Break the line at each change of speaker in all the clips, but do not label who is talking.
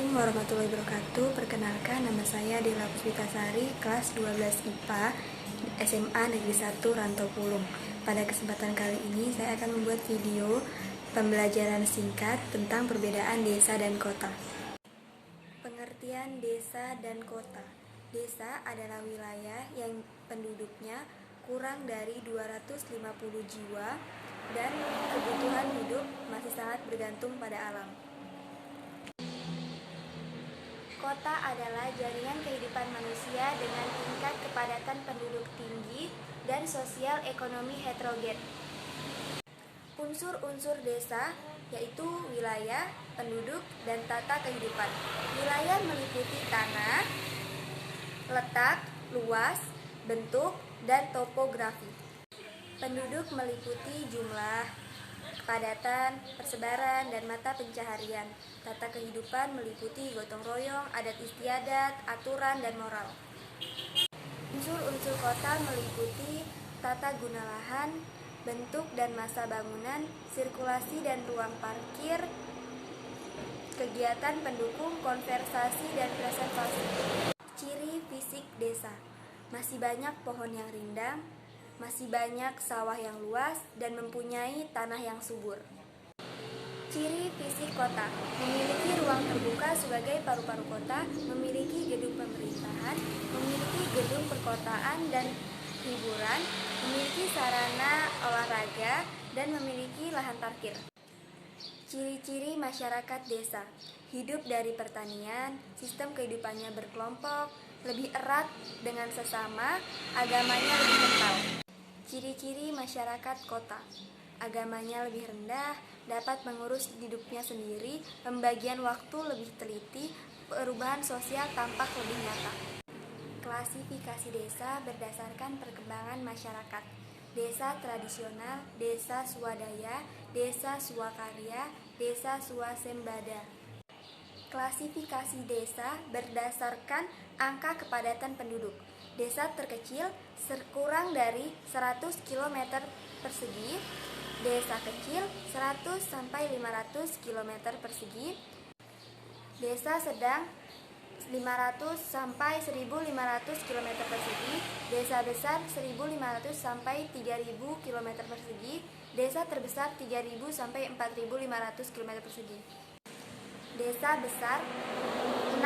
Assalamualaikum warahmatullahi wabarakatuh. Perkenalkan, nama saya Dela Puspitasari, kelas 12 IPA SMA Negeri 1 Rantau Pulung. Pada kesempatan kali ini saya akan membuat video pembelajaran singkat tentang perbedaan desa dan kota. Pengertian desa dan kota. Desa adalah wilayah yang penduduknya kurang dari 250 jiwa dan kebutuhan hidup masih sangat bergantung pada alam. Kota adalah jaringan kehidupan manusia dengan tingkat kepadatan penduduk tinggi dan sosial ekonomi heterogen. Unsur-unsur desa yaitu wilayah, penduduk, dan tata kehidupan. Wilayah meliputi tanah, letak, luas, bentuk, dan topografi. Penduduk meliputi jumlah, kepadatan, persebaran, dan mata pencaharian. Tata kehidupan meliputi gotong royong, adat istiadat, aturan, dan moral. Unsur-unsur kota meliputi tata guna lahan, bentuk dan masa bangunan, sirkulasi dan ruang parkir, kegiatan pendukung, konservasi, dan preservasi. Ciri fisik desa: masih banyak pohon yang rindang, masih banyak sawah yang luas, dan mempunyai tanah yang subur. Ciri fisik kota: memiliki ruang terbuka sebagai paru-paru kota, memiliki gedung pemerintahan, memiliki gedung perkotaan dan hiburan, memiliki sarana olahraga, dan memiliki lahan parkir. Ciri-ciri masyarakat desa: hidup dari pertanian, sistem kehidupannya berkelompok, lebih erat dengan sesama, agamanya lebih kental. Ciri-ciri masyarakat kota: agamanya lebih rendah, dapat mengurus hidupnya sendiri, pembagian waktu lebih teliti, perubahan sosial tampak lebih nyata. Klasifikasi desa berdasarkan perkembangan masyarakat: desa tradisional, desa swadaya, desa swakarya, desa swasembada. Klasifikasi desa berdasarkan angka kepadatan penduduk. Desa terkecil kurang dari 100 km persegi, desa kecil 100 sampai 500 km persegi, desa sedang 500 sampai 1.500 km persegi, desa besar 1.500 sampai 3.000 km persegi, desa terbesar 3.000 sampai 4.500 km persegi. Desa besar 6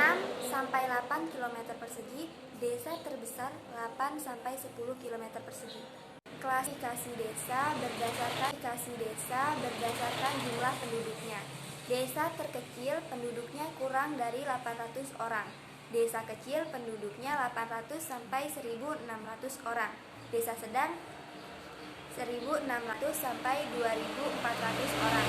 sampai 8 km persegi, desa terbesar 8 sampai 10 km persegi. Klasifikasi desa berdasarkan jumlah penduduknya. Desa terkecil penduduknya kurang dari 800 orang. Desa kecil penduduknya 800 sampai 1.600 orang. Desa sedang 1.600 sampai 2.400 orang.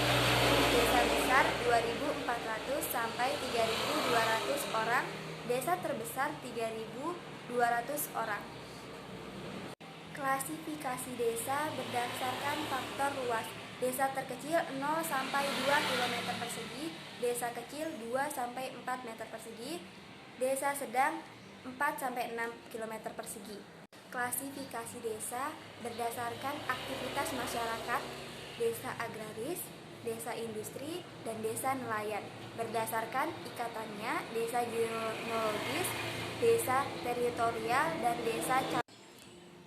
Desa besar 2.400 sampai 3.200 orang. Desa terbesar 3.200 orang. Klasifikasi desa berdasarkan faktor luas. Desa terkecil 0 sampai 2 km persegi, desa kecil 2 sampai 4 meter persegi, desa sedang 4 sampai 6 km persegi. Klasifikasi desa berdasarkan aktivitas masyarakat: desa agraris, desa industri, dan desa nelayan. Berdasarkan ikatannya: desa geologis, desa teritorial, dan desa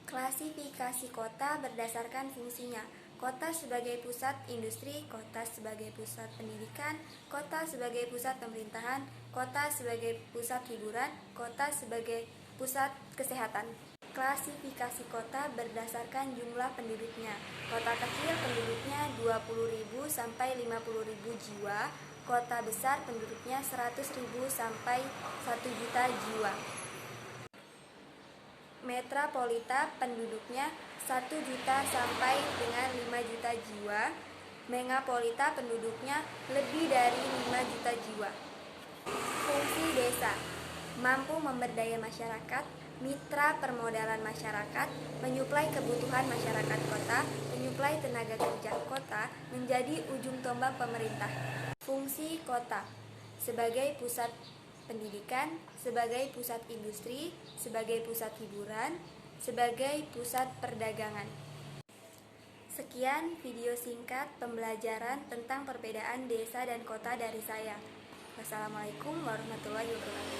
Klasifikasi kota berdasarkan fungsinya: kota sebagai pusat industri, kota sebagai pusat pendidikan, kota sebagai pusat pemerintahan, kota sebagai pusat hiburan, kota sebagai pusat kesehatan. Klasifikasi kota berdasarkan jumlah penduduknya: kota kecil penduduknya 20.000 sampai 50.000 jiwa, kota besar penduduknya 100.000 sampai 1 juta jiwa. Metropolita penduduknya 1 juta sampai dengan 5 juta jiwa. Megapolita penduduknya lebih dari 5 juta jiwa. Fungsi desa: mampu memberdaya masyarakat, mitra permodalan masyarakat, menyuplai kebutuhan masyarakat kota, menyuplai tenaga kerja kota, menjadi ujung tombak pemerintah. Fungsi kota: sebagai pusat pendidikan, sebagai pusat industri, sebagai pusat hiburan, sebagai pusat perdagangan. Sekian video singkat pembelajaran tentang perbedaan desa dan kota dari saya. Wassalamualaikum warahmatullahi wabarakatuh.